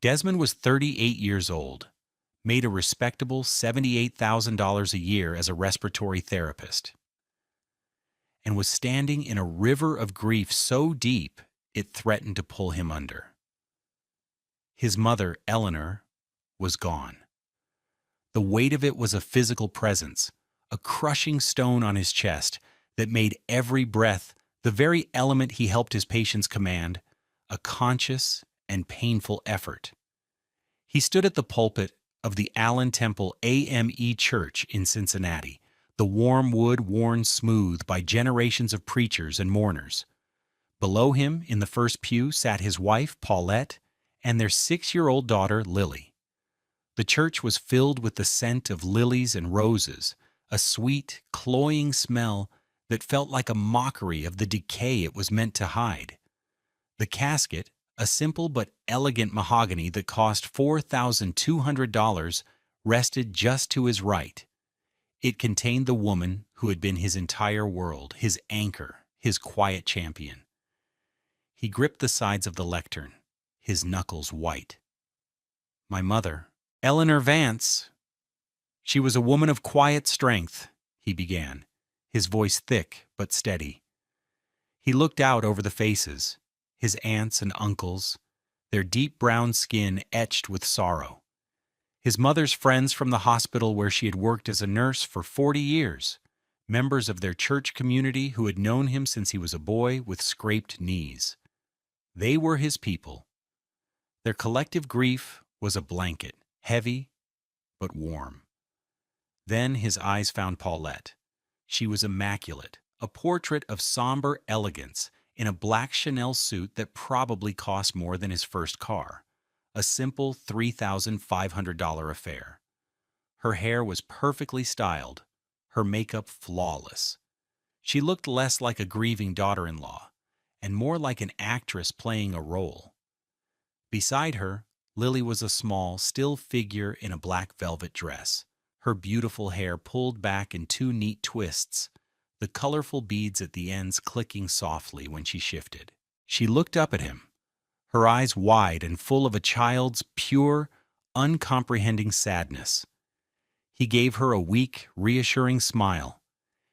Desmond was 38 years old, made a respectable $78,000 a year as a respiratory therapist, and was standing in a river of grief so deep it threatened to pull him under. His mother, Eleanor, was gone. The weight of it was a physical presence, a crushing stone on his chest that made every breath, the very element he helped his patients command, a conscious and painful effort. He stood at the pulpit of the Allen Temple AME Church in Cincinnati, the warm wood worn smooth by generations of preachers and mourners. Below him, in the first pew, sat his wife, Paulette, and their 6-year-old daughter, Lily. The church was filled with the scent of lilies and roses, a sweet, cloying smell that felt like a mockery of the decay it was meant to hide. The casket, a simple but elegant mahogany that cost $4,200, rested just to his right. It contained the woman who had been his entire world, his anchor, his quiet champion. He gripped the sides of the lectern, his knuckles white. My mother, Eleanor Vance. She was a woman of quiet strength, he began, his voice thick but steady. He looked out over the faces, his aunts and uncles, their deep brown skin etched with sorrow. His mother's friends from the hospital where she had worked as a nurse for 40 years, members of their church community who had known him since he was a boy with scraped knees. They were his people. Their collective grief was a blanket, heavy but warm. Then his eyes found Paulette. She was immaculate, a portrait of somber elegance in a black Chanel suit that probably cost more than his first car, a simple $3,500 affair. Her hair was perfectly styled, her makeup flawless. She looked less like a grieving daughter-in-law and more like an actress playing a role. Beside her, Lily was a small, still figure in a black velvet dress, her beautiful hair pulled back in 2 neat twists, the colorful beads at the ends clicking softly when she shifted. She looked up at him, her eyes wide and full of a child's pure, uncomprehending sadness. He gave her a weak, reassuring smile.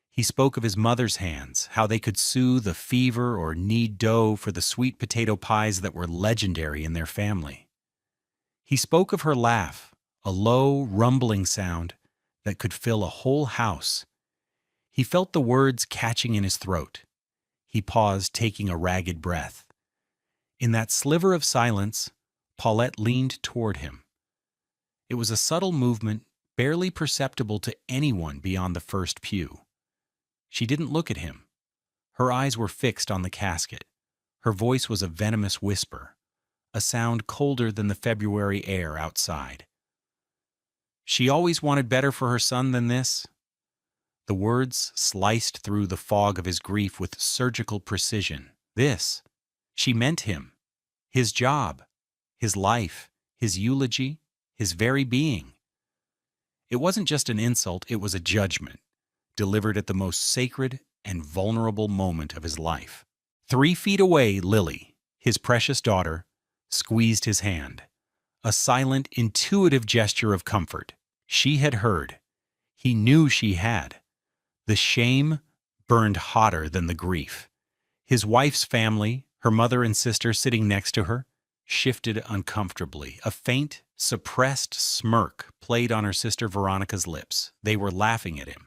He spoke of his mother's hands, how they could soothe a fever or knead dough for the sweet potato pies that were legendary in their family. He spoke of her laugh, a low, rumbling sound that could fill a whole house. He felt the words catching in his throat. He paused, taking a ragged breath. In that sliver of silence, Paulette leaned toward him. It was a subtle movement, barely perceptible to anyone beyond the first pew. She didn't look at him. Her eyes were fixed on the casket. Her voice was a venomous whisper, a sound colder than the February air outside. She always wanted better for her son than this. The words sliced through the fog of his grief with surgical precision. This. She meant him, his job, his life, his eulogy, his very being. It wasn't just an insult, it was a judgment, delivered at the most sacred and vulnerable moment of his life. 3 feet away, Lily, his precious daughter, squeezed his hand. A silent, intuitive gesture of comfort. She had heard. He knew she had. The shame burned hotter than the grief. His wife's family, her mother and sister sitting next to her, shifted uncomfortably. A faint, suppressed smirk played on her sister Veronica's lips. They were laughing at him.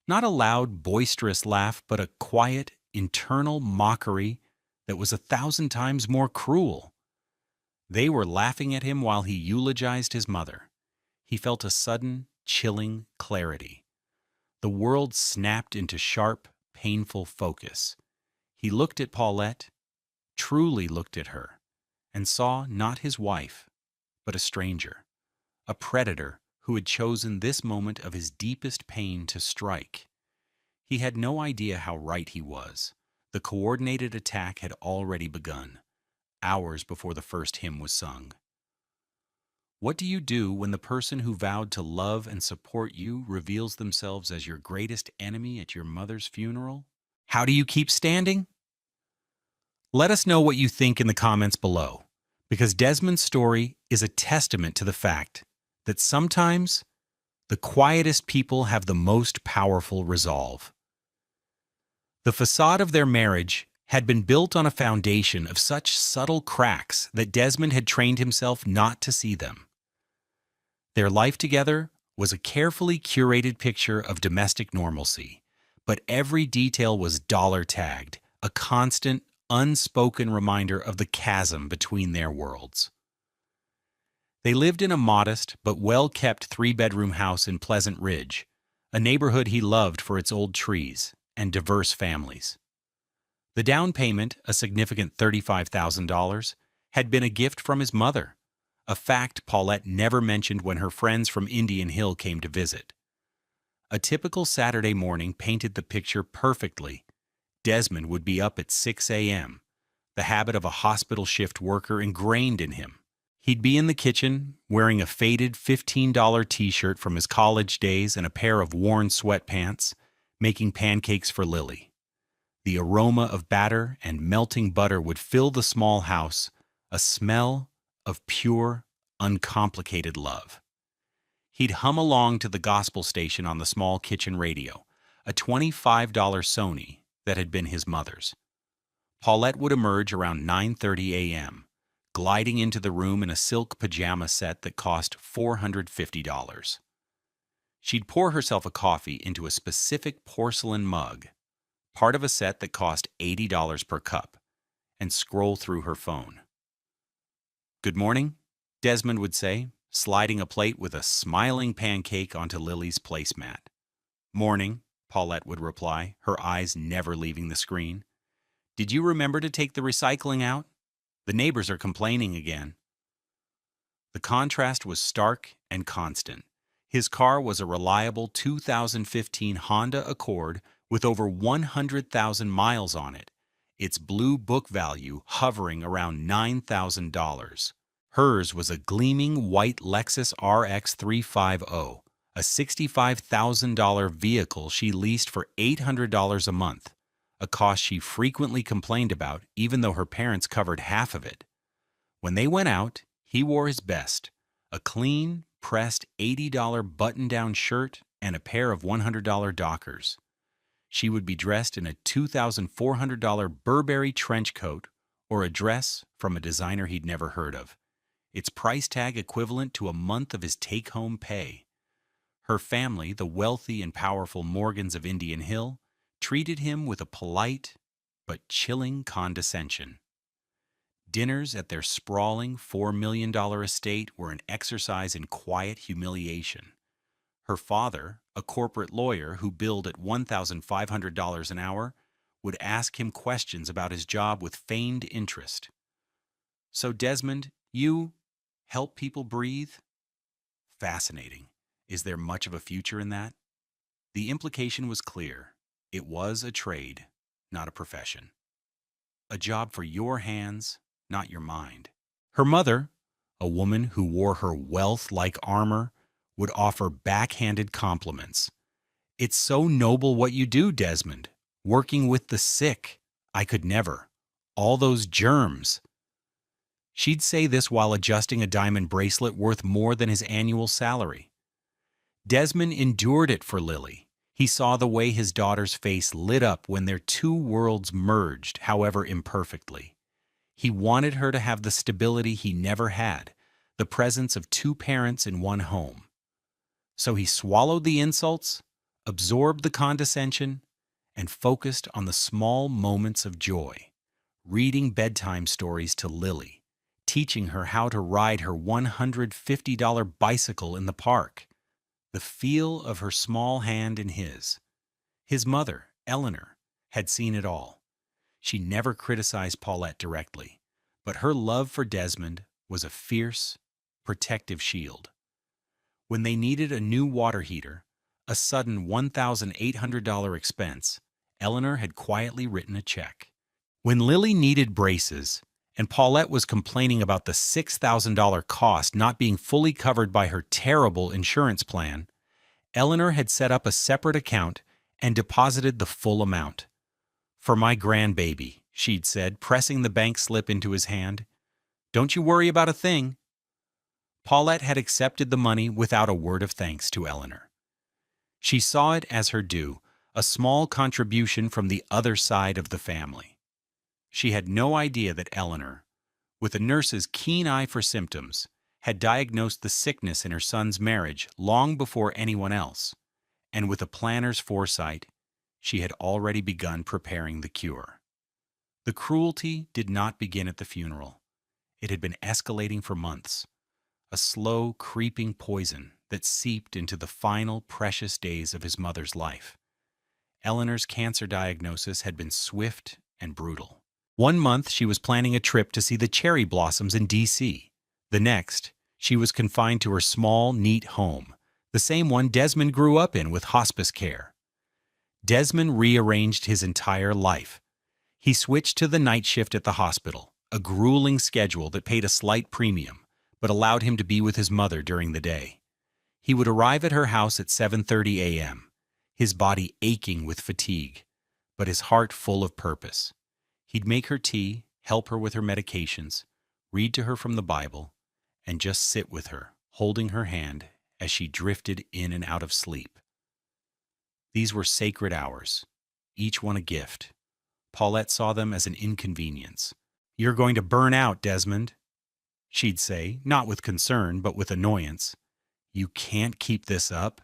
Not a loud, boisterous laugh, but a quiet, internal mockery that was 1,000 times more cruel. They were laughing at him while he eulogized his mother. He felt a sudden, chilling clarity. The world snapped into sharp, painful focus. He looked at Paulette, truly looked at her, and saw not his wife, but a stranger, a predator who had chosen this moment of his deepest pain to strike. He had no idea how right he was. The coordinated attack had already begun, hours before the first hymn was sung. What do you do when the person who vowed to love and support you reveals themselves as your greatest enemy at your mother's funeral? How do you keep standing? Let us know what you think in the comments below. Because Desmond's story is a testament to the fact that sometimes the quietest people have the most powerful resolve. The facade of their marriage had been built on a foundation of such subtle cracks that Desmond had trained himself not to see them. Their life together was a carefully curated picture of domestic normalcy, but every detail was dollar-tagged, a constant, unspoken reminder of the chasm between their worlds. They lived in a modest but well-kept three-bedroom house in Pleasant Ridge, a neighborhood he loved for its old trees and diverse families. The down payment, a significant $35,000, had been a gift from his mother, a fact Paulette never mentioned when her friends from Indian Hill came to visit. A typical Saturday morning painted the picture perfectly. Desmond would be up at 6 a.m., the habit of a hospital shift worker ingrained in him. He'd be in the kitchen, wearing a faded $15 t-shirt from his college days and a pair of worn sweatpants, making pancakes for Lily. The aroma of batter and melting butter would fill the small house, a smell of pure, uncomplicated love. He'd hum along to the gospel station on the small kitchen radio, a $25 Sony that had been his mother's. Paulette would emerge around 9:30 a.m., gliding into the room in a silk pajama set that cost $450. She'd pour herself a coffee into a specific porcelain mug, part of a set that cost $80 per cup, and scroll through her phone. "Good morning," Desmond would say, sliding a plate with a smiling pancake onto Lily's placemat. "Morning," Paulette would reply, her eyes never leaving the screen. "Did you remember to take the recycling out? The neighbors are complaining again." The contrast was stark and constant. His car was a reliable 2015 Honda Accord with over 100,000 miles on it, its blue book value hovering around $9,000. Hers was a gleaming white Lexus RX 350, a $65,000 vehicle she leased for $800 a month, a cost she frequently complained about even though her parents covered half of it. When they went out, he wore his best, a clean, pressed $80 button-down shirt and a pair of $100 Dockers. She would be dressed in a $2,400 Burberry trench coat or a dress from a designer he'd never heard of, its price tag equivalent to a month of his take-home pay. Her family, the wealthy and powerful Morgans of Indian Hill, treated him with a polite but chilling condescension. Dinners at their sprawling $4 million estate were an exercise in quiet humiliation. Her father, a corporate lawyer who billed at $1,500 an hour, would ask him questions about his job with feigned interest. "So, Desmond, you help people breathe?" Fascinating. Is there much of a future in that? The implication was clear. It was a trade, not a profession. A job for your hands, not your mind. Her mother, a woman who wore her wealth like armor, would offer backhanded compliments. "It's so noble what you do, Desmond. Working with the sick. I could never. All those germs." She'd say this while adjusting a diamond bracelet worth more than his annual salary. Desmond endured it for Lily. He saw the way his daughter's face lit up when their two worlds merged, however imperfectly. He wanted her to have the stability he never had, the presence of two parents in one home. So he swallowed the insults, absorbed the condescension, and focused on the small moments of joy, reading bedtime stories to Lily, teaching her how to ride her $150 bicycle in the park, the feel of her small hand in his. His mother, Eleanor, had seen it all. She never criticized Paulette directly, but her love for Desmond was a fierce, protective shield. When they needed a new water heater, a sudden $1,800 expense, Eleanor had quietly written a check. When Lily needed braces, and Paulette was complaining about the $6,000 cost not being fully covered by her terrible insurance plan, Eleanor had set up a separate account and deposited the full amount. "For my grandbaby," she'd said, pressing the bank slip into his hand. Don't you worry about a thing." Paulette had accepted the money without a word of thanks to Eleanor. She saw it as her due, a small contribution from the other side of the family. She had no idea that Eleanor, with a nurse's keen eye for symptoms, had diagnosed the sickness in her son's marriage long before anyone else, and with a planner's foresight, she had already begun preparing the cure. The cruelty did not begin at the funeral. It had been escalating for months, a slow, creeping poison that seeped into the final precious days of his mother's life. Eleanor's cancer diagnosis had been swift and brutal. One month, she was planning a trip to see the cherry blossoms in D.C. The next, she was confined to her small, neat home, the same one Desmond grew up in with hospice care. Desmond rearranged his entire life. He switched to the night shift at the hospital, a grueling schedule that paid a slight premium, but allowed him to be with his mother during the day. He would arrive at her house at 7:30 a.m., his body aching with fatigue, but his heart full of purpose. He'd make her tea, help her with her medications, read to her from the Bible, and just sit with her, holding her hand as she drifted in and out of sleep. These were sacred hours, each one a gift. Paulette saw them as an inconvenience. "You're going to burn out, Desmond," she'd say, not with concern, but with annoyance. "You can't keep this up.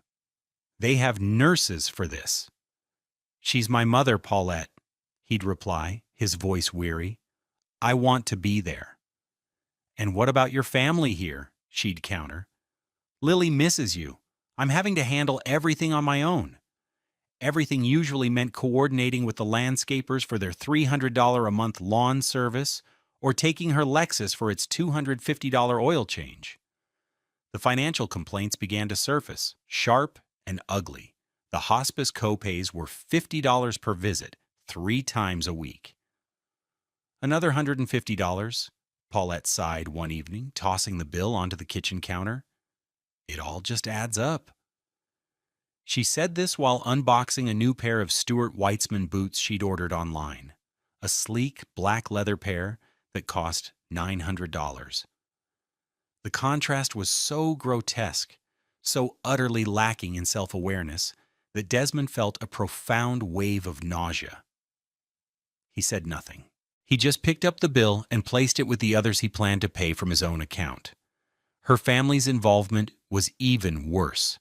They have nurses for this." "She's my mother, Paulette," he'd reply, his voice weary. "I want to be there." "And what about your family here?" she'd counter. "Lily misses you. I'm having to handle everything on my own." Everything usually meant coordinating with the landscapers for their $300 a month lawn service or taking her Lexus for its $250 oil change. The financial complaints began to surface, sharp and ugly. The hospice copays were $50 per visit, 3 times a week. "Another $150, Paulette sighed one evening, tossing the bill onto the kitchen counter. "It all just adds up." She said this while unboxing a new pair of Stuart Weitzman boots she'd ordered online, a sleek black leather pair that cost $900. The contrast was so grotesque, so utterly lacking in self-awareness, that Desmond felt a profound wave of nausea. He said nothing. He just picked up the bill and placed it with the others he planned to pay from his own account. Her family's involvement was even worse.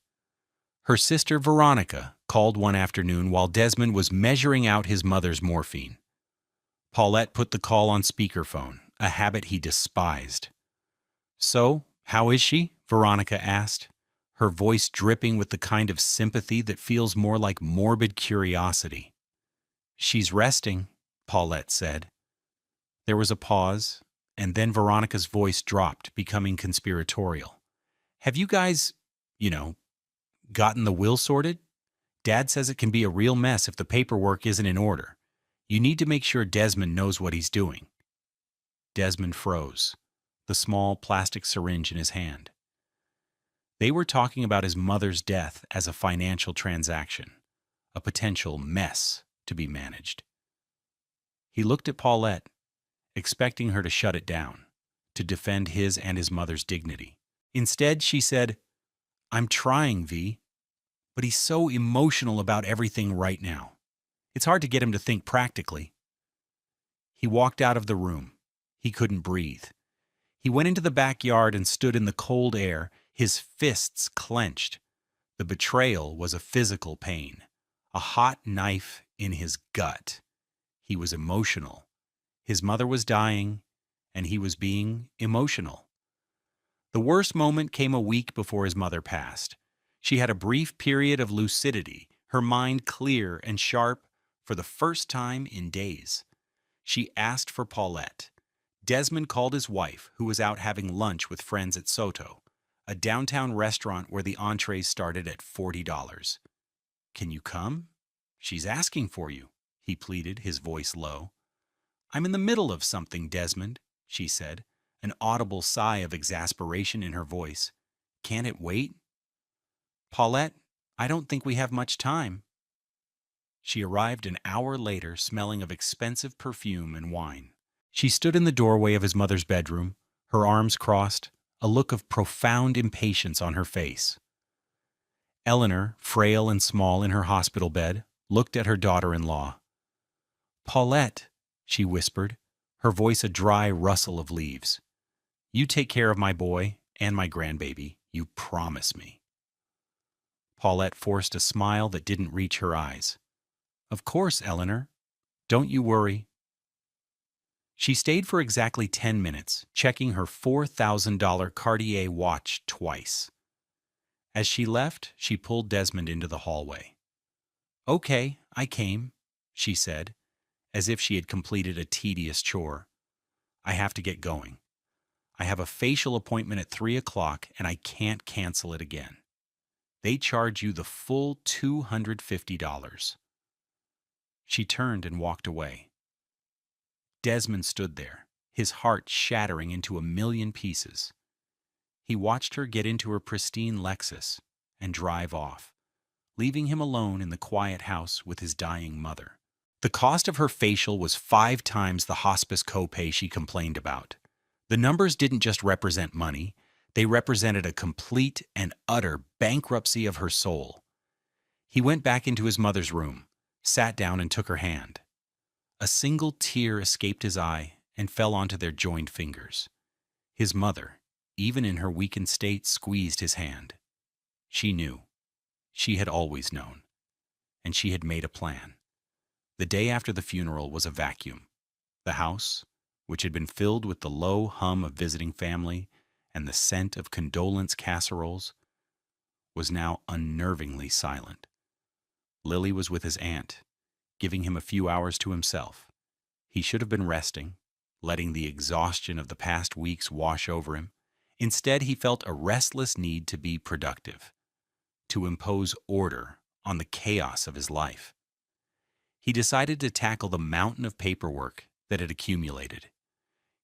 Her sister Veronica called one afternoon while Desmond was measuring out his mother's morphine. Paulette put the call on speakerphone, a habit he despised. "So, how is she?" Veronica asked, her voice dripping with the kind of sympathy that feels more like morbid curiosity. "She's resting," Paulette said. There was a pause, and then Veronica's voice dropped, becoming conspiratorial. "Have you guys, gotten the will sorted? Dad says it can be a real mess if the paperwork isn't in order. You need to make sure Desmond knows what he's doing." Desmond froze, the small plastic syringe in his hand. They were talking about his mother's death as a financial transaction, a potential mess to be managed. He looked at Paulette, expecting her to shut it down, to defend his and his mother's dignity. Instead, she said, "I'm trying, V, but he's so emotional about everything right now. It's hard to get him to think practically." He walked out of the room. He couldn't breathe. He went into the backyard and stood in the cold air, his fists clenched. The betrayal was a physical pain, a hot knife in his gut. He was emotional. His mother was dying, and he was being emotional. The worst moment came a week before his mother passed. She had a brief period of lucidity, her mind clear and sharp for the first time in days. She asked for Paulette. Desmond called his wife, who was out having lunch with friends at Soto, a downtown restaurant where the entrees started at $40. "Can you come? She's asking for you," he pleaded, his voice low. "I'm in the middle of something, Desmond," she said, an audible sigh of exasperation in her voice. "Can't it wait?" "Paulette, I don't think we have much time." She arrived an hour later, smelling of expensive perfume and wine. She stood in the doorway of his mother's bedroom, her arms crossed, a look of profound impatience on her face. Eleanor, frail and small in her hospital bed, looked at her daughter-in-law. "Paulette," she whispered, her voice a dry rustle of leaves. "You take care of my boy and my grandbaby. You promise me." Paulette forced a smile that didn't reach her eyes. "Of course, Eleanor. Don't you worry." She stayed for exactly 10 minutes, checking her $4,000 Cartier watch twice. As she left, she pulled Desmond into the hallway. "Okay, I came," she said, as if she had completed a tedious chore. "I have to get going. I have a facial appointment at 3 o'clock and I can't cancel it again. They charge you the full $250. She turned and walked away. Desmond stood there, his heart shattering into a million pieces. He watched her get into her pristine Lexus and drive off, leaving him alone in the quiet house with his dying mother. The cost of her facial was 5 times the hospice copay she complained about. The numbers didn't just represent money, they represented a complete and utter bankruptcy of her soul. He went back into his mother's room, sat down and took her hand. A single tear escaped his eye and fell onto their joined fingers. His mother, even in her weakened state, squeezed his hand. She knew. She had always known. And she had made a plan. The day after the funeral was a vacuum. The house, which had been filled with the low hum of visiting family and the scent of condolence casseroles, was now unnervingly silent. Lily was with his aunt, giving him a few hours to himself. He should have been resting, letting the exhaustion of the past weeks wash over him. Instead, he felt a restless need to be productive, to impose order on the chaos of his life. He decided to tackle the mountain of paperwork that had accumulated.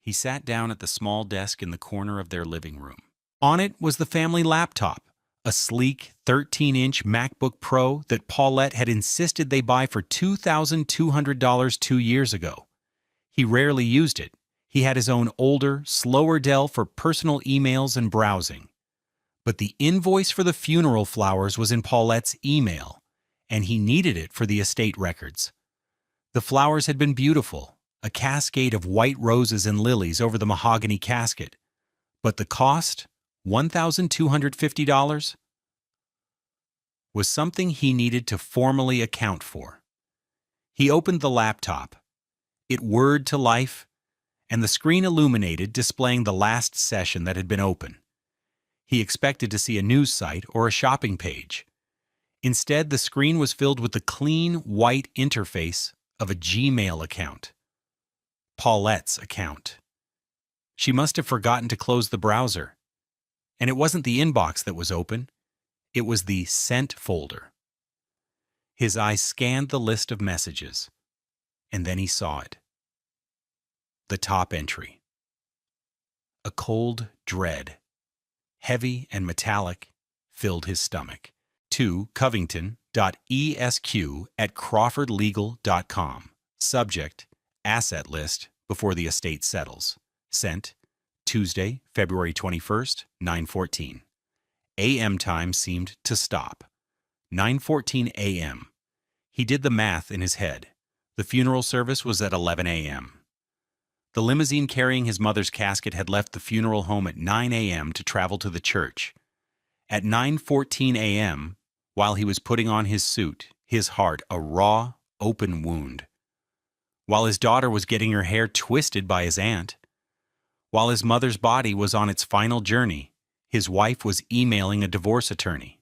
He sat down at the small desk in the corner of their living room. On it was the family laptop, a sleek 13-inch MacBook Pro that Paulette had insisted they buy for $2,200 2 years ago. He rarely used it. He had his own older, slower Dell for personal emails and browsing. But the invoice for the funeral flowers was in Paulette's email, and he needed it for the estate records. The flowers had been beautiful, a cascade of white roses and lilies over the mahogany casket. But the cost, $1,250, was something he needed to formally account for. He opened the laptop. It whirred to life, and the screen illuminated, displaying the last session that had been open. He expected to see a news site or a shopping page. Instead, the screen was filled with the clean, white interface of a Gmail account. Paulette's account. She must have forgotten to close the browser. And it wasn't the inbox that was open. It was the sent folder. His eyes scanned the list of messages, and then he saw it. The top entry. A cold dread, heavy and metallic, filled his stomach. To covington.esq@crawfordlegal.com. Subject, asset list before the estate settles. Sent, Tuesday, February 21st, 9:14. AM time seemed to stop. 9:14 AM. He did the math in his head. The funeral service was at 11 AM. The limousine carrying his mother's casket had left the funeral home at 9 AM to travel to the church. At 9:14 AM, while he was putting on his suit, his heart a raw, open wound. While his daughter was getting her hair twisted by his aunt. While his mother's body was on its final journey, his wife was emailing a divorce attorney.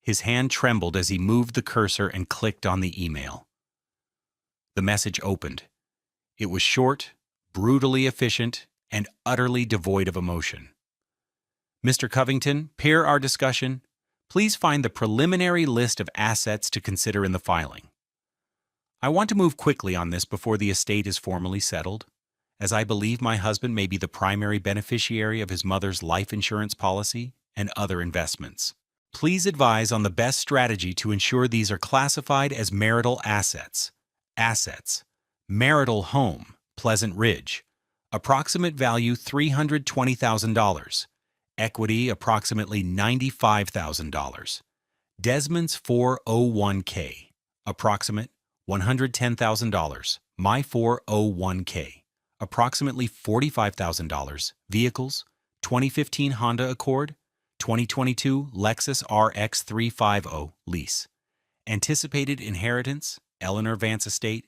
His hand trembled as he moved the cursor and clicked on the email. The message opened. It was short, brutally efficient, and utterly devoid of emotion. Mr. Covington, per our discussion, please find the preliminary list of assets to consider in the filing. I want to move quickly on this before the estate is formally settled, as I believe my husband may be the primary beneficiary of his mother's life insurance policy and other investments. Please advise on the best strategy to ensure these are classified as marital assets. Assets. Marital home, Pleasant Ridge. Approximate value $320,000. Equity approximately $95,000. Desmond's 401k. Approximate $110,000. My 401k. Approximately $45,000. Vehicles: 2015 Honda Accord, 2022 Lexus RX 350 lease. Anticipated inheritance: Eleanor Vance estate.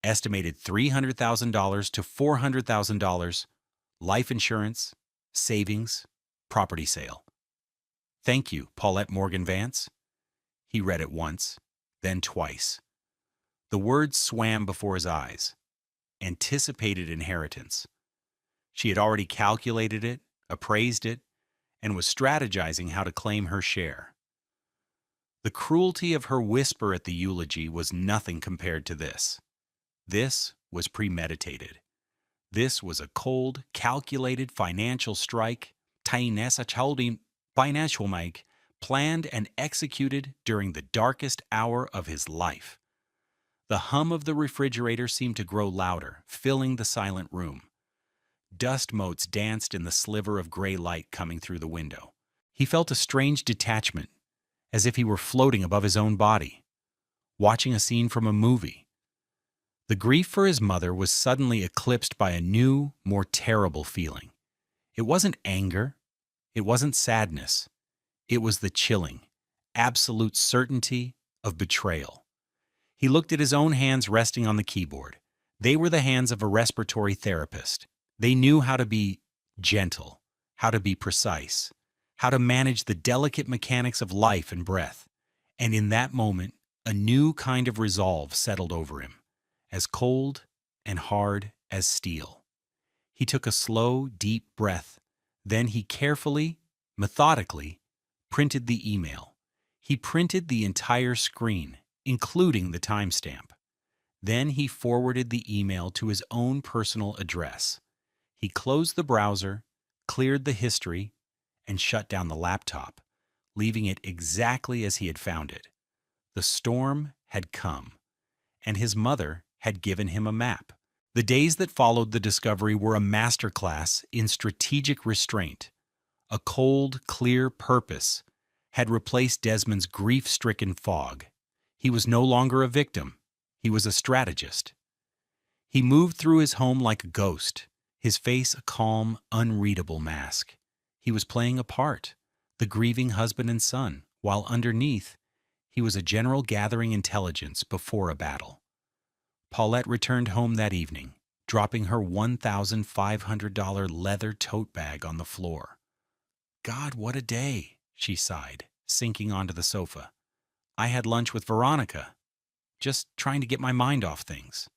Estimated $300,000 to $400,000. Life insurance, savings, property sale. Thank you, Paulette Morgan Vance. He read it once, then twice. The words swam before his eyes. Anticipated inheritance. She had already calculated it, appraised it, and was strategizing how to claim her share. The cruelty of her whisper at the eulogy was nothing compared to this. This was premeditated. This was a cold, calculated financial strike, financial make, planned and executed during the darkest hour of his life. The hum of the refrigerator seemed to grow louder, filling the silent room. Dust motes danced in the sliver of gray light coming through the window. He felt a strange detachment, as if he were floating above his own body, watching a scene from a movie. The grief for his mother was suddenly eclipsed by a new, more terrible feeling. It wasn't anger. It wasn't sadness. It was the chilling, absolute certainty of betrayal. He looked at his own hands resting on the keyboard. They were the hands of a respiratory therapist. They knew how to be gentle, how to be precise, how to manage the delicate mechanics of life and breath. And in that moment, a new kind of resolve settled over him, as cold and hard as steel. He took a slow, deep breath. Then he carefully, methodically, printed the email. He printed the entire screen, including the timestamp. Then he forwarded the email to his own personal address. He closed the browser, cleared the history, and shut down the laptop, leaving it exactly as he had found it. The storm had come, and his mother had given him a map. The days that followed the discovery were a masterclass in strategic restraint. A cold, clear purpose had replaced Desmond's grief-stricken fog. He was no longer a victim. He was a strategist. He moved through his home like a ghost, his face a calm, unreadable mask. He was playing a part, the grieving husband and son, while underneath, he was a general gathering intelligence before a battle. Paulette returned home that evening, dropping her $1,500 leather tote bag on the floor. God, what a day, she sighed, sinking onto the sofa. I had lunch with Veronica, just trying to get my mind off things.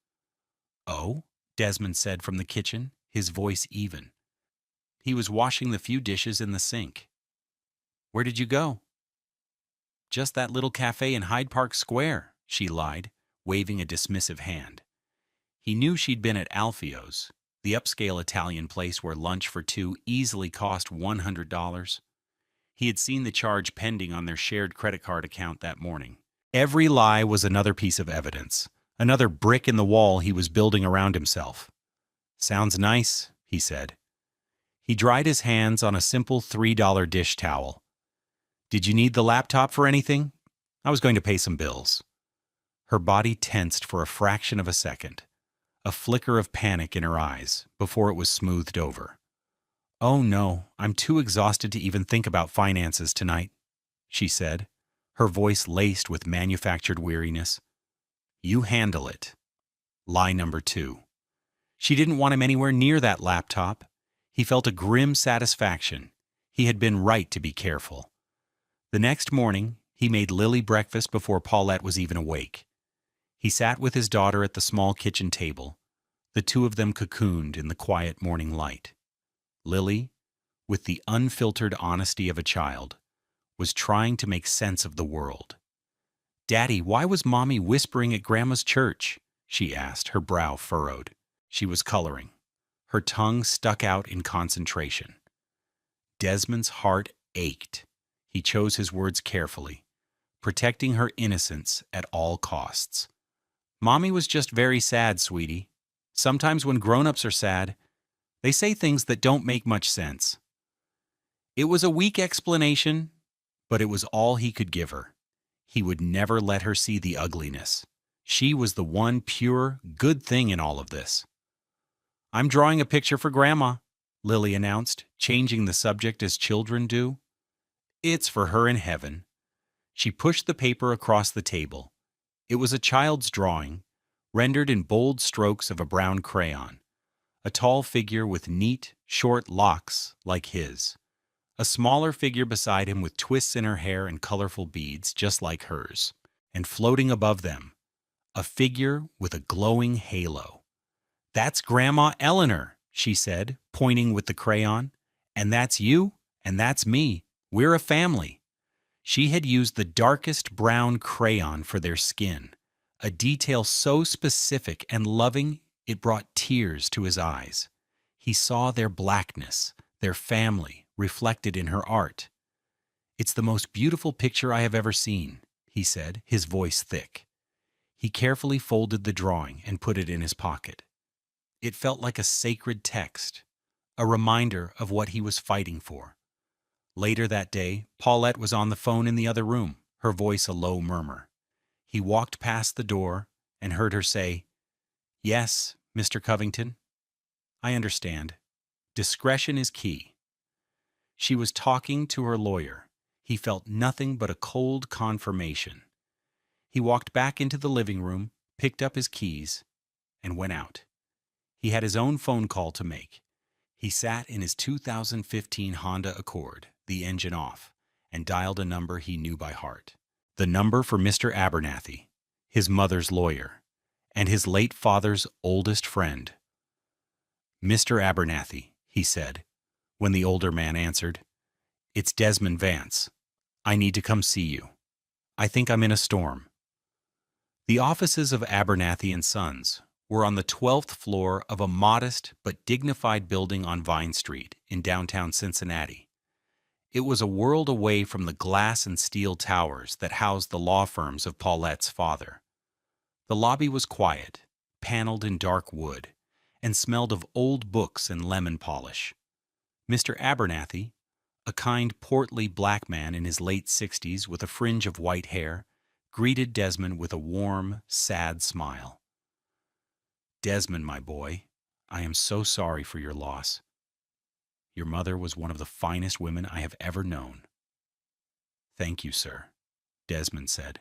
Oh, Desmond said from the kitchen, his voice even. He was washing the few dishes in the sink. Where did you go? Just that little cafe in Hyde Park Square, she lied, waving a dismissive hand. He knew she'd been at Alfio's, the upscale Italian place where lunch for two easily cost $100. He had seen the charge pending on their shared credit card account that morning. Every lie was another piece of evidence, another brick in the wall he was building around himself. Sounds nice, he said. He dried his hands on a simple $3 dish towel. Did you need the laptop for anything? I was going to pay some bills. Her body tensed for a fraction of a second, a flicker of panic in her eyes before it was smoothed over. Oh no, I'm too exhausted to even think about finances tonight, she said, her voice laced with manufactured weariness. You handle it. Lie number 2. She didn't want him anywhere near that laptop. He felt a grim satisfaction. He had been right to be careful. The next morning, he made Lily breakfast before Paulette was even awake. He sat with his daughter at the small kitchen table, the two of them cocooned in the quiet morning light. Lily, with the unfiltered honesty of a child, was trying to make sense of the world. Daddy, why was Mommy whispering at Grandma's church? She asked, her brow furrowed. She was coloring. Her tongue stuck out in concentration. Desmond's heart ached. He chose his words carefully, protecting her innocence at all costs. Mommy was just very sad, sweetie. Sometimes when grown-ups are sad, They say things that don't make much sense. It was a weak explanation, but it was all he could give her. He would never let her see the ugliness. She was the one pure, good thing in all of this. "I'm drawing a picture for Grandma," Lily announced, changing the subject as children do. "It's for her in heaven." She pushed the paper across the table. It was a child's drawing, rendered in bold strokes of a brown crayon. A tall figure with neat, short locks like his. A smaller figure beside him with twists in her hair and colorful beads just like hers. And floating above them, a figure with a glowing halo. "That's Grandma Eleanor," she said, pointing with the crayon. "And that's you, and that's me. We're a family." She had used the darkest brown crayon for their skin, a detail so specific and loving it brought tears to his eyes. He saw their blackness, their family, reflected in her art. "It's the most beautiful picture I have ever seen," he said, his voice thick. He carefully folded the drawing and put it in his pocket. It felt like a sacred text, a reminder of what he was fighting for. Later that day, Paulette was on the phone in the other room, her voice a low murmur. He walked past the door and heard her say, "Yes, Mr. Covington, I understand. Discretion is key." She was talking to her lawyer. He felt nothing but a cold confirmation. He walked back into the living room, picked up his keys, and went out. He had his own phone call to make. He sat in his 2015 Honda Accord, the engine off, and dialed a number he knew by heart. The number for Mr. Abernathy, his mother's lawyer, and his late father's oldest friend. "Mr. Abernathy," he said, when the older man answered, "It's Desmond Vance. I need to come see you. I think I'm in a storm." The offices of Abernathy and Sons were on the 12th floor of a modest but dignified building on Vine Street in downtown Cincinnati. It was a world away from the glass and steel towers that housed the law firms of Paulette's father. The lobby was quiet, paneled in dark wood, and smelled of old books and lemon polish. Mr. Abernathy, a kind, portly black man in his late 60s with a fringe of white hair, greeted Desmond with a warm, sad smile. "Desmond, my boy, I am so sorry for your loss. Your mother was one of the finest women I have ever known." "Thank you, sir," Desmond said,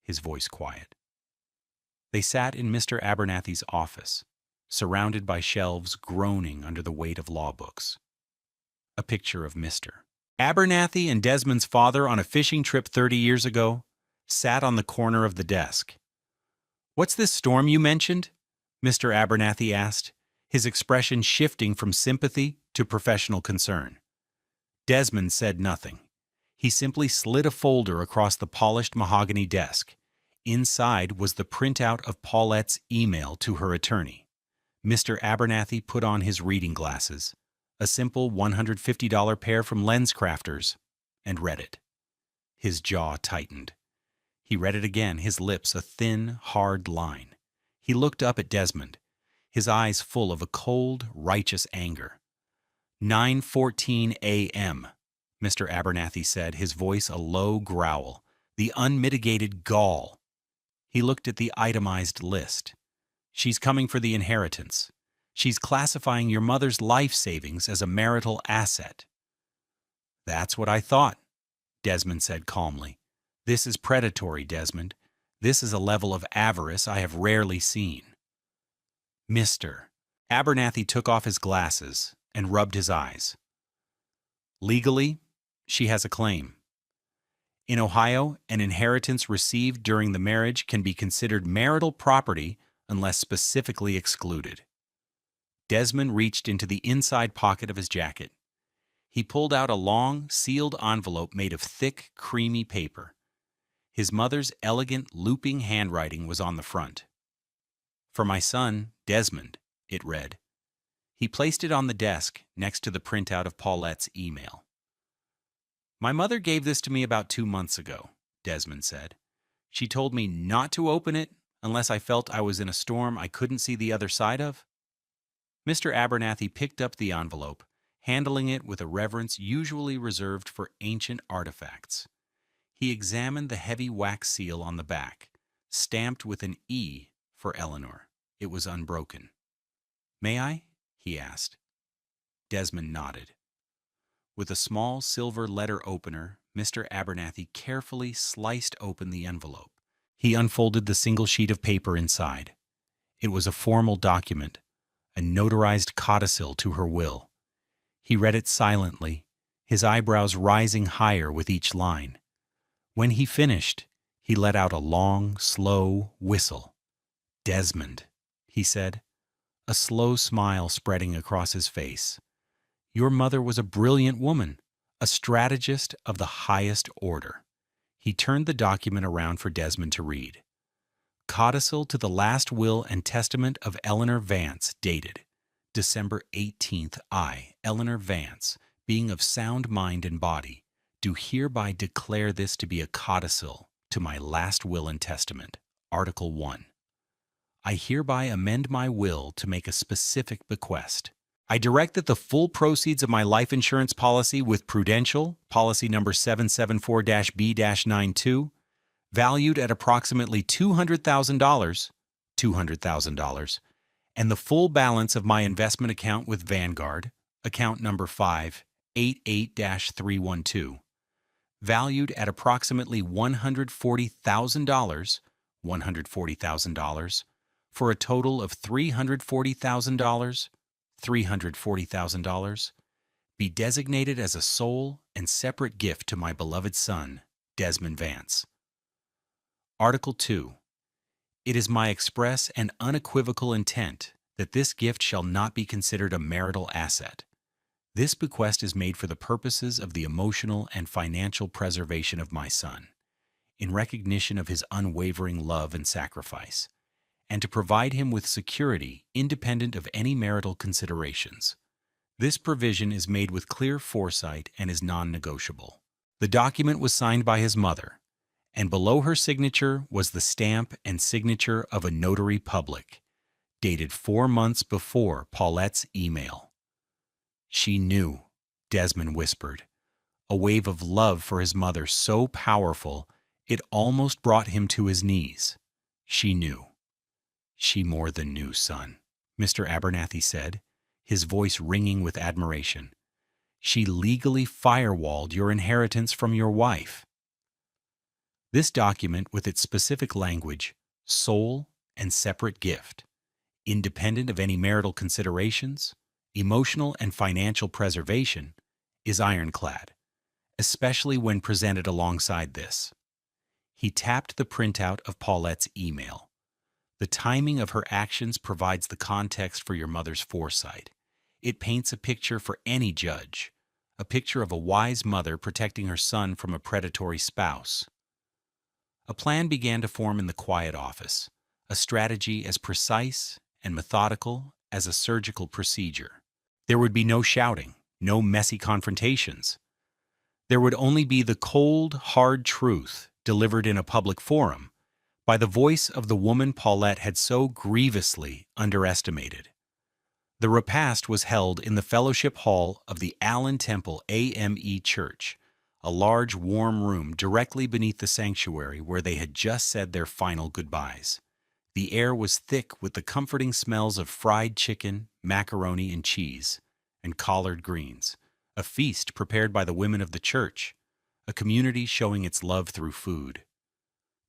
his voice quiet. They sat in Mr. Abernathy's office, surrounded by shelves groaning under the weight of law books. A picture of Mr. Abernathy and Desmond's father on a fishing trip 30 years ago sat on the corner of the desk. "What's this storm you mentioned?" Mr. Abernathy asked, his expression shifting from sympathy to professional concern. Desmond said nothing. He simply slid a folder across the polished mahogany desk. Inside was the printout of Paulette's email to her attorney. Mr. Abernathy put on his reading glasses, a simple $150 pair from LensCrafters, and read it. His jaw tightened. He read it again, his lips a thin, hard line. He looked up at Desmond, his eyes full of a cold, righteous anger. 9:14 a.m., Mr. Abernathy said, his voice a low growl, the unmitigated gall. He looked at the itemized list. "She's coming for the inheritance. She's classifying your mother's life savings as a marital asset." "That's what I thought," Desmond said calmly. "This is predatory, Desmond. This is a level of avarice I have rarely seen." "Mr." Abernathy took off his glasses and rubbed his eyes. "Legally, she has a claim. In Ohio, an inheritance received during the marriage can be considered marital property unless specifically excluded." Desmond reached into the inside pocket of his jacket. He pulled out a long, sealed envelope made of thick, creamy paper. His mother's elegant, looping handwriting was on the front. "For my son, Desmond," it read. He placed it on the desk next to the printout of Paulette's email. "My mother gave this to me about 2 months ago," Desmond said. "She told me not to open it unless I felt I was in a storm I couldn't see the other side of." Mr. Abernathy picked up the envelope, handling it with a reverence usually reserved for ancient artifacts. He examined the heavy wax seal on the back, stamped with an E for Eleanor. It was unbroken. "May I?" he asked. Desmond nodded. With a small silver letter opener, Mr. Abernathy carefully sliced open the envelope. He unfolded the single sheet of paper inside. It was a formal document, a notarized codicil to her will. He read it silently, his eyebrows rising higher with each line. When he finished, he let out a long, slow whistle. "Desmond," he said, a slow smile spreading across his face. "Your mother was a brilliant woman, a strategist of the highest order." He turned the document around for Desmond to read. "Codicil to the last will and testament of Eleanor Vance, dated December 18th. I, Eleanor Vance, being of sound mind and body, do hereby declare this to be a codicil to my last will and testament. Article 1. I hereby amend my will to make a specific bequest. I direct that the full proceeds of my life insurance policy with Prudential, policy number 774-B-92, valued at approximately $200,000, and the full balance of my investment account with Vanguard, account number 588-312, valued at approximately $140,000, for a total of $340,000, be designated as a sole and separate gift to my beloved son, Desmond Vance. Article 2. It is my express and unequivocal intent that this gift shall not be considered a marital asset. This bequest is made for the purposes of the emotional and financial preservation of my son, in recognition of his unwavering love and sacrifice, and to provide him with security independent of any marital considerations. This provision is made with clear foresight and is non-negotiable." The document was signed by his mother, and below her signature was the stamp and signature of a notary public, dated 4 months before Paulette's email. "She knew," Desmond whispered, a wave of love for his mother so powerful it almost brought him to his knees. "She knew." "She more than knew, son," Mr. Abernathy said, his voice ringing with admiration. "She legally firewalled your inheritance from your wife." This document, with its specific language, sole and separate gift, independent of any marital considerations, emotional and financial preservation, is ironclad, especially when presented alongside this. He tapped the printout of Paulette's email. The timing of her actions provides the context for your mother's foresight. It paints a picture for any judge, a picture of a wise mother protecting her son from a predatory spouse. A plan began to form in the quiet office, a strategy as precise and methodical as a surgical procedure. There would be no shouting, no messy confrontations. There would only be the cold, hard truth delivered in a public forum, by the voice of the woman Paulette had so grievously underestimated. The repast was held in the fellowship hall of the Allen Temple AME Church, a large warm room directly beneath the sanctuary where they had just said their final goodbyes. The air was thick with the comforting smells of fried chicken, macaroni and cheese, and collard greens, a feast prepared by the women of the church, a community showing its love through food.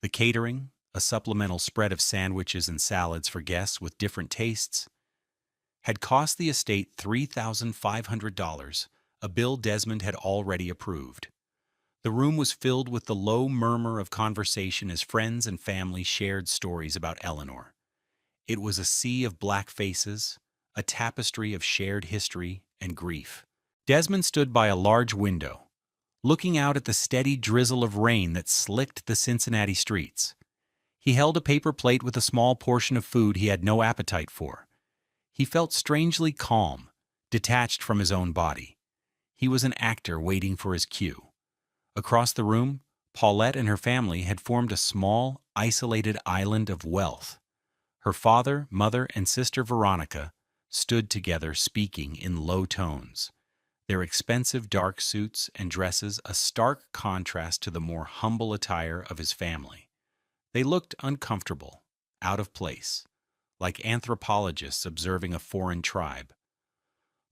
The catering, a supplemental spread of sandwiches and salads for guests with different tastes, had cost the estate $3,500, a bill Desmond had already approved. The room was filled with the low murmur of conversation as friends and family shared stories about Eleanor. It was a sea of black faces, a tapestry of shared history and grief. Desmond stood by a large window, looking out at the steady drizzle of rain that slicked the Cincinnati streets. He held a paper plate with a small portion of food he had no appetite for. He felt strangely calm, detached from his own body. He was an actor waiting for his cue. Across the room, Paulette and her family had formed a small, isolated island of wealth. Her father, mother, and sister Veronica, stood together speaking in low tones, their expensive dark suits and dresses a stark contrast to the more humble attire of his family. They looked uncomfortable, out of place, like anthropologists observing a foreign tribe.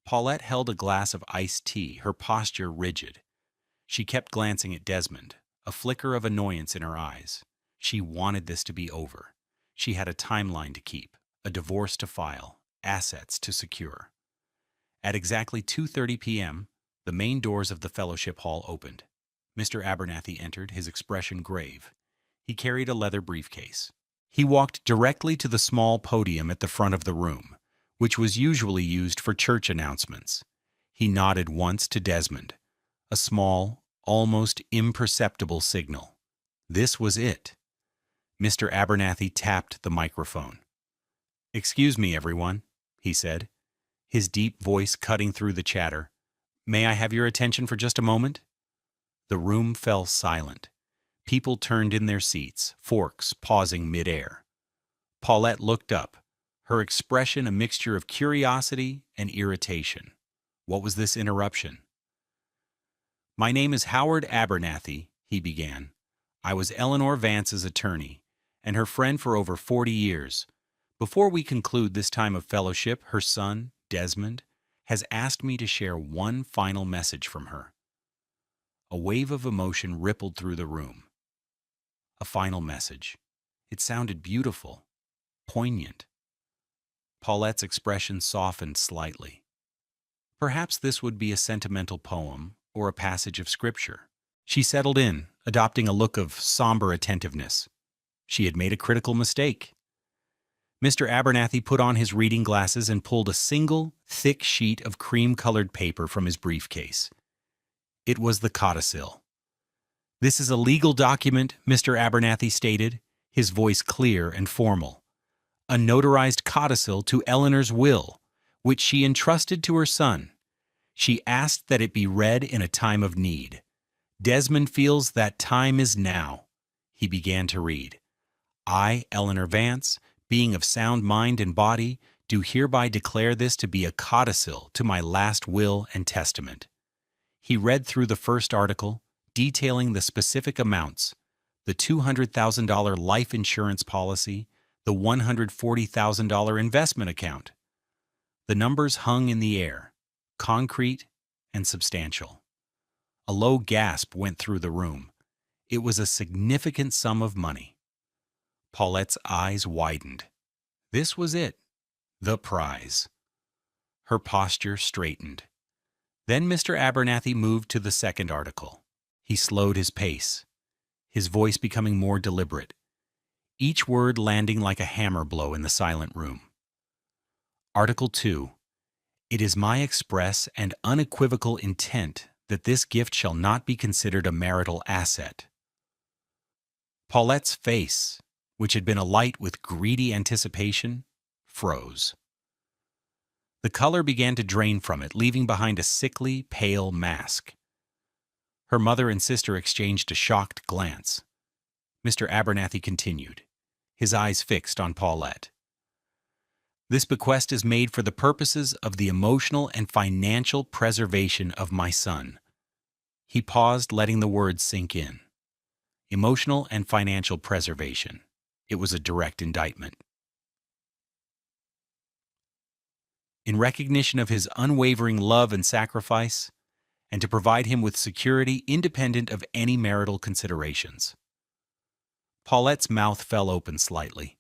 Paulette held a glass of iced tea, her posture rigid. She kept glancing at Desmond, a flicker of annoyance in her eyes. She wanted this to be over. She had a timeline to keep, a divorce to file, assets to secure. At exactly 2:30 p.m., the main doors of the fellowship hall opened. Mr. Abernathy entered, his expression grave. He carried a leather briefcase. He walked directly to the small podium at the front of the room, which was usually used for church announcements. He nodded once to Desmond, a small, almost imperceptible signal. This was it. Mr. Abernathy tapped the microphone. "Excuse me, everyone," he said, his deep voice cutting through the chatter. "May I have your attention for just a moment?" The room fell silent. People turned in their seats, forks pausing mid-air. Paulette looked up, her expression a mixture of curiosity and irritation. What was this interruption? "My name is Howard Abernathy," he began. "I was Eleanor Vance's attorney, and her friend for over 40 years. Before we conclude this time of fellowship, her son, Desmond, has asked me to share one final message from her." A wave of emotion rippled through the room. A final message. It sounded beautiful, poignant. Paulette's expression softened slightly. Perhaps this would be a sentimental poem or a passage of scripture. She settled in, adopting a look of somber attentiveness. She had made a critical mistake. Mr. Abernathy put on his reading glasses and pulled a single, thick sheet of cream-colored paper from his briefcase. It was the codicil. "This is a legal document," Mr. Abernathy stated, his voice clear and formal. "A notarized codicil to Eleanor's will, which she entrusted to her son. She asked that it be read in a time of need. Desmond feels that time is now." He began to read. "I, Eleanor Vance, being of sound mind and body, do hereby declare this to be a codicil to my last will and testament." He read through the first article, detailing the specific amounts: the $200,000 life insurance policy, the $140,000 investment account. The numbers hung in the air, concrete and substantial. A low gasp went through the room. It was a significant sum of money. Paulette's eyes widened. This was it, the prize. Her posture straightened. Then Mr. Abernathy moved to the second article. He slowed his pace, his voice becoming more deliberate, each word landing like a hammer blow in the silent room. Article 2. It is my express and unequivocal intent that this gift shall not be considered a marital asset. Paulette's face, which had been alight with greedy anticipation, froze. The color began to drain from it, leaving behind a sickly, pale mask. Her mother and sister exchanged a shocked glance. Mr. Abernathy continued, his eyes fixed on Paulette. "This bequest is made for the purposes of the emotional and financial preservation of my son." He paused, letting the words sink in. Emotional and financial preservation. It was a direct indictment. In recognition of his unwavering love and sacrifice, and to provide him with security independent of any marital considerations. Paulette's mouth fell open slightly.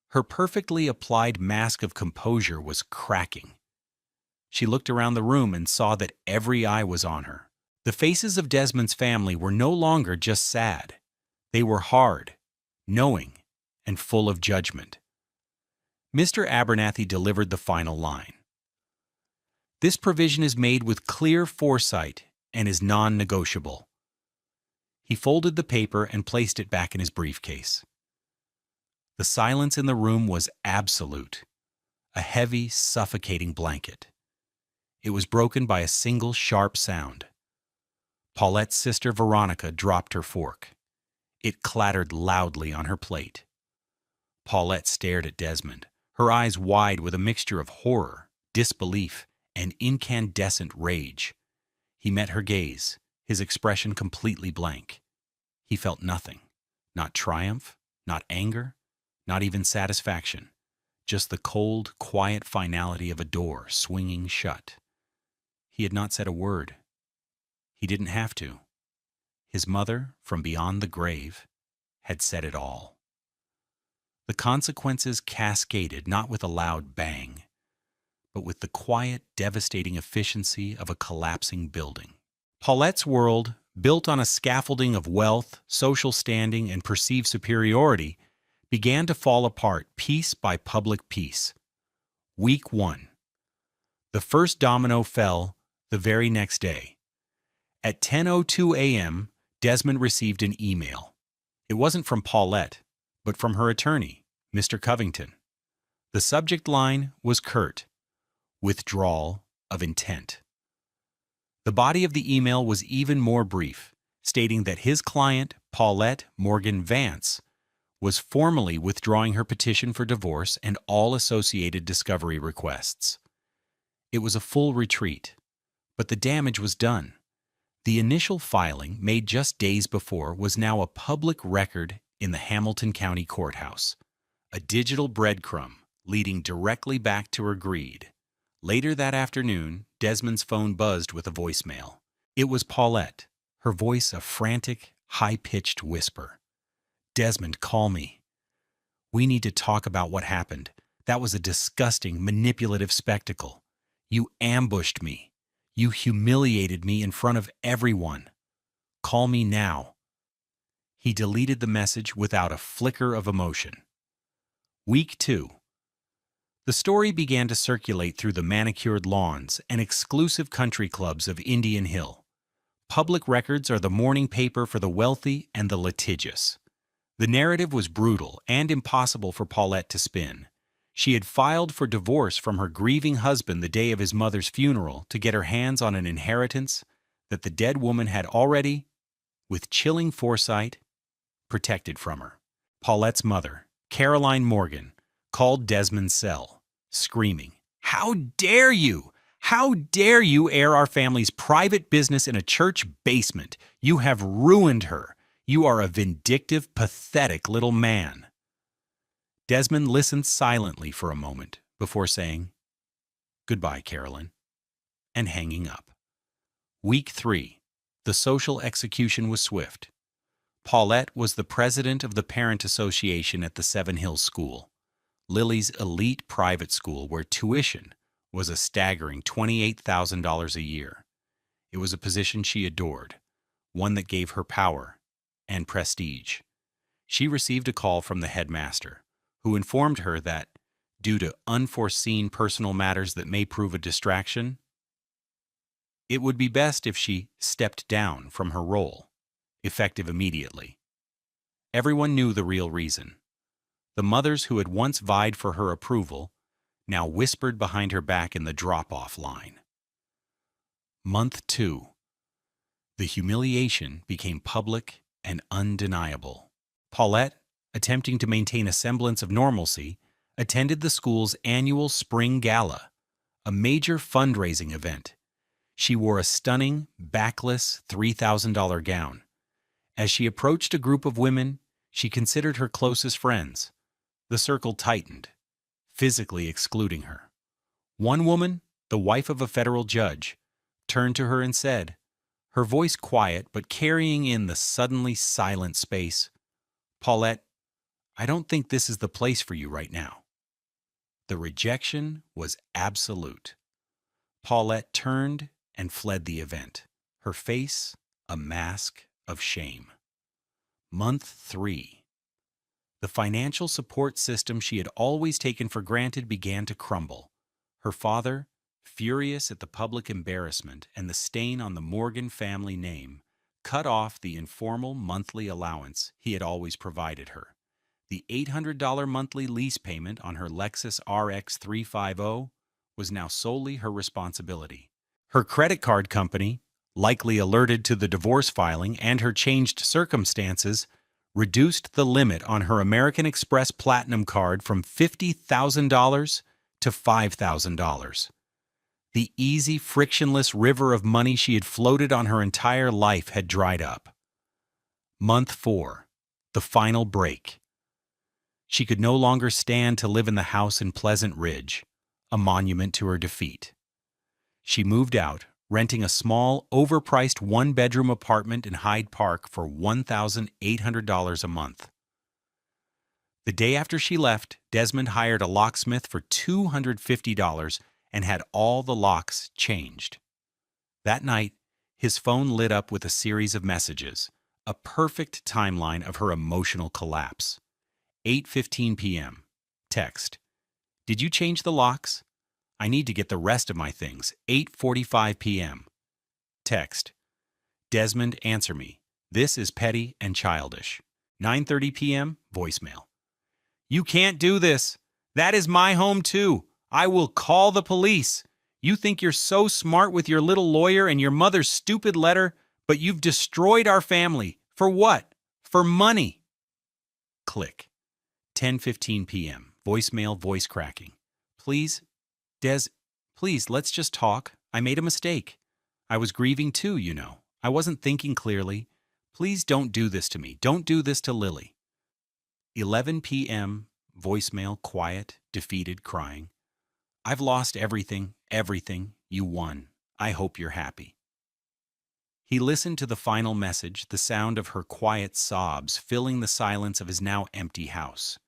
Her perfectly applied mask of composure was cracking. She looked around the room and saw that every eye was on her. The faces of Desmond's family were no longer just sad. They were hard, knowing, and full of judgment. Mr. Abernathy delivered the final line. "This provision is made with clear foresight and is non-negotiable." He folded the paper and placed it back in his briefcase. The silence in the room was absolute, a heavy, suffocating blanket. It was broken by a single sharp sound. Paulette's sister Veronica dropped her fork. It clattered loudly on her plate. Paulette stared at Desmond, her eyes wide with a mixture of horror, disbelief, and incandescent rage. He met her gaze, his expression completely blank. He felt nothing. Not triumph, not anger, not even satisfaction. Just the cold, quiet finality of a door swinging shut. He had not said a word. He didn't have to. His mother, from beyond the grave, had said it all. The consequences cascaded not with a loud bang, but with the quiet, devastating efficiency of a collapsing building. Paulette's world, built on a scaffolding of wealth, social standing, and perceived superiority, began to fall apart piece by public piece. Week 1. The first domino fell the very next day. At 10:02 a.m., Desmond received an email. It wasn't from Paulette, but from her attorney, Mr. Covington. The subject line was curt: withdrawal of intent. The body of the email was even more brief, stating that his client, Paulette Morgan Vance, was formally withdrawing her petition for divorce and all associated discovery requests. It was a full retreat, but the damage was done. The initial filing, made just days before, was now a public record in the Hamilton County Courthouse, a digital breadcrumb leading directly back to her greed. Later that afternoon, Desmond's phone buzzed with a voicemail. It was Paulette, her voice a frantic, high-pitched whisper. "Desmond, call me. We need to talk about what happened. That was a disgusting, manipulative spectacle. You ambushed me. You humiliated me in front of everyone. Call me now." He deleted the message without a flicker of emotion. Week 2. The story began to circulate through the manicured lawns and exclusive country clubs of Indian Hill. Public records are the morning paper for the wealthy and the litigious. The narrative was brutal and impossible for Paulette to spin. She had filed for divorce from her grieving husband the day of his mother's funeral to get her hands on an inheritance that the dead woman had already, with chilling foresight, protected from her. Paulette's mother, Caroline Morgan, called Desmond's cell, screaming, "How dare you! How dare you air our family's private business in a church basement? You have ruined her. You are a vindictive, pathetic little man." Desmond listened silently for a moment before saying, "Goodbye, Carolyn," and hanging up. Week 3. The social execution was swift. Paulette was the president of the Parent Association at the Seven Hills School, Lily's elite private school where tuition was a staggering $28,000 a year. It was a position she adored, one that gave her power and prestige. She received a call from the headmaster, who informed her that, due to unforeseen personal matters that may prove a distraction, it would be best if she stepped down from her role, effective immediately. Everyone knew the real reason. The mothers who had once vied for her approval now whispered behind her back in the drop-off line. Month 2. The humiliation became public and undeniable. Paulette, attempting to maintain a semblance of normalcy, attended the school's annual spring gala, a major fundraising event. She wore a stunning, backless $3,000 gown. As she approached a group of women she considered her closest friends, the circle tightened, physically excluding her. One woman, the wife of a federal judge, turned to her and said, her voice quiet but carrying in the suddenly silent space, "Paulette, I don't think this is the place for you right now." The rejection was absolute. Paulette turned and fled the event, her face a mask of shame. Month 3. The financial support system she had always taken for granted began to crumble. Her father, furious at the public embarrassment and the stain on the Morgan family name, cut off the informal monthly allowance he had always provided her. The $800 monthly lease payment on her Lexus RX 350 was now solely her responsibility. Her credit card company, likely alerted to the divorce filing and her changed circumstances, reduced the limit on her American Express Platinum card from $50,000 to $5,000. The easy, frictionless river of money she had floated on her entire life had dried up. Month 4. The final break. She could no longer stand to live in the house in Pleasant Ridge, a monument to her defeat. She moved out, renting a small, overpriced one-bedroom apartment in Hyde Park for $1,800 a month. The day after she left, Desmond hired a locksmith for $250 and had all the locks changed. That night, his phone lit up with a series of messages, a perfect timeline of her emotional collapse. 8:15 p.m. Text. Did you change the locks? I need to get the rest of my things. 8:45 p.m. Text. Desmond, answer me. This is petty and childish. 9:30 p.m. Voicemail. You can't do this. That is my home too. I will call the police. You think you're so smart with your little lawyer and your mother's stupid letter, but you've destroyed our family. For what? For money. Click. 10:15 p.m. Voicemail, voice cracking. Please, Des, please, let's just talk. I made a mistake. I was grieving too, you know. I wasn't thinking clearly. Please don't do this to me. Don't do this to Lily. 11 p.m. Voicemail, quiet, defeated, crying. I've lost everything, everything. You won. I hope you're happy. He listened to the final message, the sound of her quiet sobs filling the silence of his now empty house.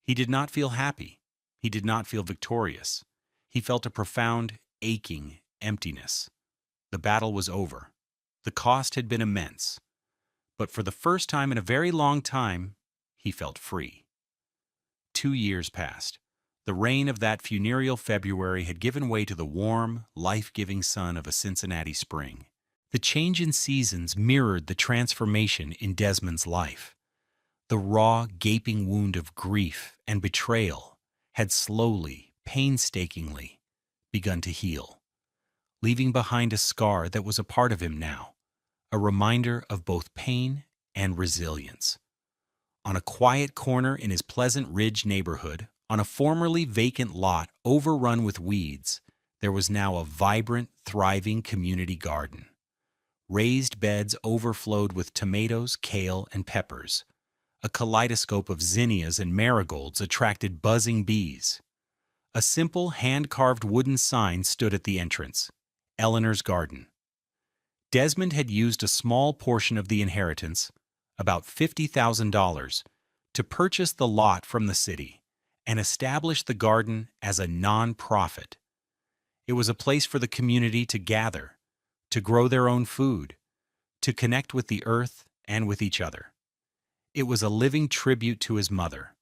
He did not feel happy. He did not feel victorious. He felt a profound, aching emptiness. The battle was over. The cost had been immense. But for the first time in a very long time, he felt free. 2 years passed. The rain of that funereal February had given way to the warm, life-giving sun of a Cincinnati spring. The change in seasons mirrored the transformation in Desmond's life. The raw, gaping wound of grief and betrayal had slowly, painstakingly begun to heal, leaving behind a scar that was a part of him now, a reminder of both pain and resilience. On a quiet corner in his Pleasant Ridge neighborhood, on a formerly vacant lot overrun with weeds, there was now a vibrant, thriving community garden. Raised beds overflowed with tomatoes, kale, and peppers. A kaleidoscope of zinnias and marigolds attracted buzzing bees. A simple, hand-carved wooden sign stood at the entrance, Eleanor's Garden. Desmond had used a small portion of the inheritance, about $50,000, to purchase the lot from the city and establish the garden as a non-profit. It was a place for the community to gather, to grow their own food, to connect with the earth and with each other. It was a living tribute to his mother,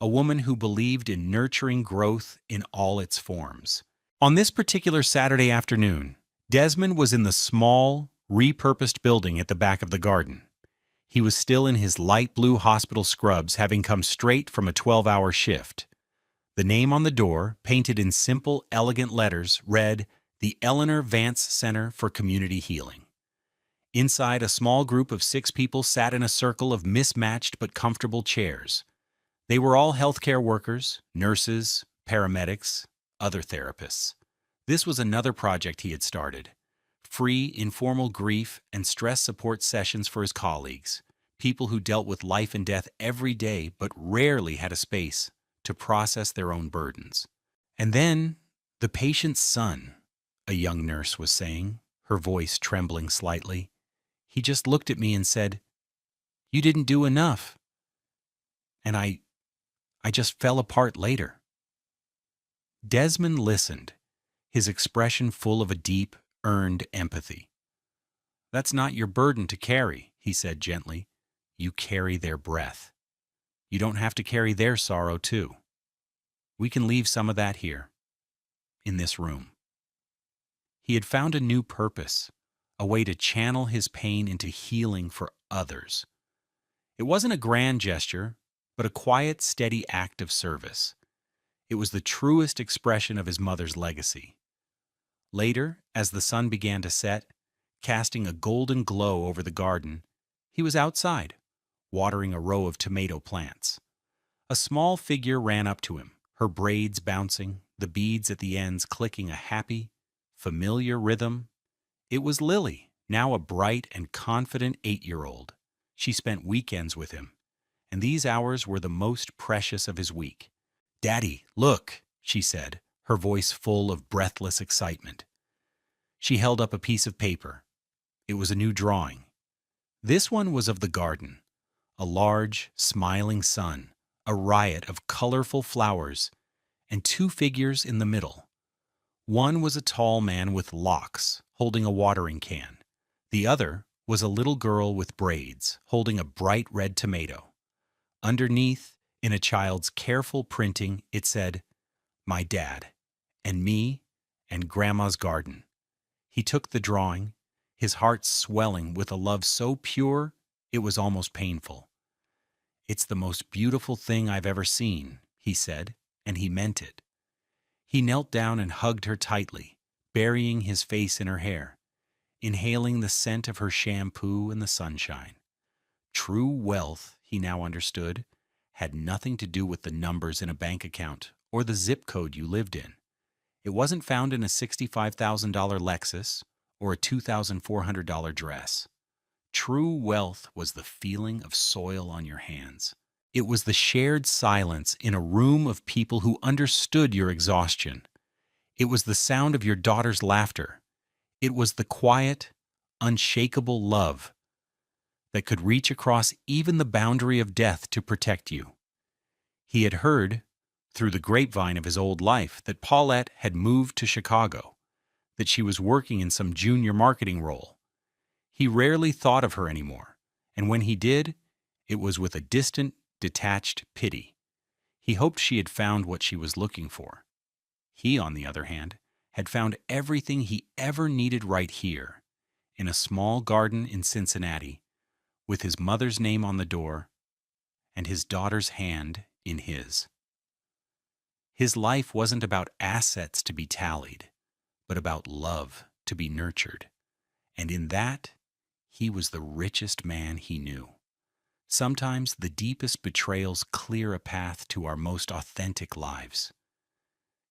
a woman who believed in nurturing growth in all its forms. On this particular Saturday afternoon, Desmond was in the small, repurposed building at the back of the garden. He was still in his light blue hospital scrubs, having come straight from a 12-hour shift. The name on the door, painted in simple, elegant letters, read, The Eleanor Vance Center for Community Healing. Inside, a small group of 6 people sat in a circle of mismatched but comfortable chairs. They were all healthcare workers, nurses, paramedics, other therapists. This was another project he had started. Free, informal grief and stress support sessions for his colleagues, people who dealt with life and death every day but rarely had a space to process their own burdens. And then, the patient's son, a young nurse was saying, her voice trembling slightly. He just looked at me and said, "You didn't do enough." And I just fell apart later. Desmond listened, his expression full of a deep, earned empathy. "That's not your burden to carry," he said gently. "You carry their breath. You don't have to carry their sorrow too. We can leave some of that here, in this room." He had found a new purpose, a way to channel his pain into healing for others. It wasn't a grand gesture, but a quiet, steady act of service. It was the truest expression of his mother's legacy. Later, as the sun began to set, casting a golden glow over the garden, he was outside, watering a row of tomato plants. A small figure ran up to him, her braids bouncing, the beads at the ends clicking a happy, familiar rhythm. It was Lily, now a bright and confident 8-year-old. She spent weekends with him, and these hours were the most precious of his week. "Daddy, look," she said, her voice full of breathless excitement. She held up a piece of paper. It was a new drawing. This one was of the garden, a large, smiling sun, a riot of colorful flowers, and two figures in the middle. One was a tall man with locks, holding a watering can. The other was a little girl with braids, holding a bright red tomato. Underneath, in a child's careful printing, it said, "My dad, and me, and Grandma's garden." He took the drawing, his heart swelling with a love so pure it was almost painful. "It's the most beautiful thing I've ever seen," he said, and he meant it. He knelt down and hugged her tightly, burying his face in her hair, inhaling the scent of her shampoo and the sunshine. True wealth, he now understood, had nothing to do with the numbers in a bank account or the zip code you lived in. It wasn't found in a $65,000 Lexus or a $2,400 dress. True wealth was the feeling of soil on your hands. It was the shared silence in a room of people who understood your exhaustion. It was the sound of your daughter's laughter. It was the quiet, unshakable love that could reach across even the boundary of death to protect you. He had heard, through the grapevine of his old life, that Paulette had moved to Chicago, that she was working in some junior marketing role. He rarely thought of her anymore, and when he did, it was with a distant, detached pity. He hoped she had found what she was looking for. He, on the other hand, had found everything he ever needed right here, in a small garden in Cincinnati, with his mother's name on the door and his daughter's hand in his. His life wasn't about assets to be tallied, but about love to be nurtured. And in that, he was the richest man he knew. Sometimes the deepest betrayals clear a path to our most authentic lives.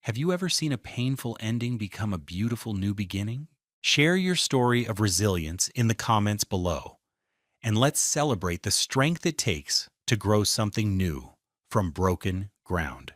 Have you ever seen a painful ending become a beautiful new beginning? Share your story of resilience in the comments below, and let's celebrate the strength it takes to grow something new from broken ground.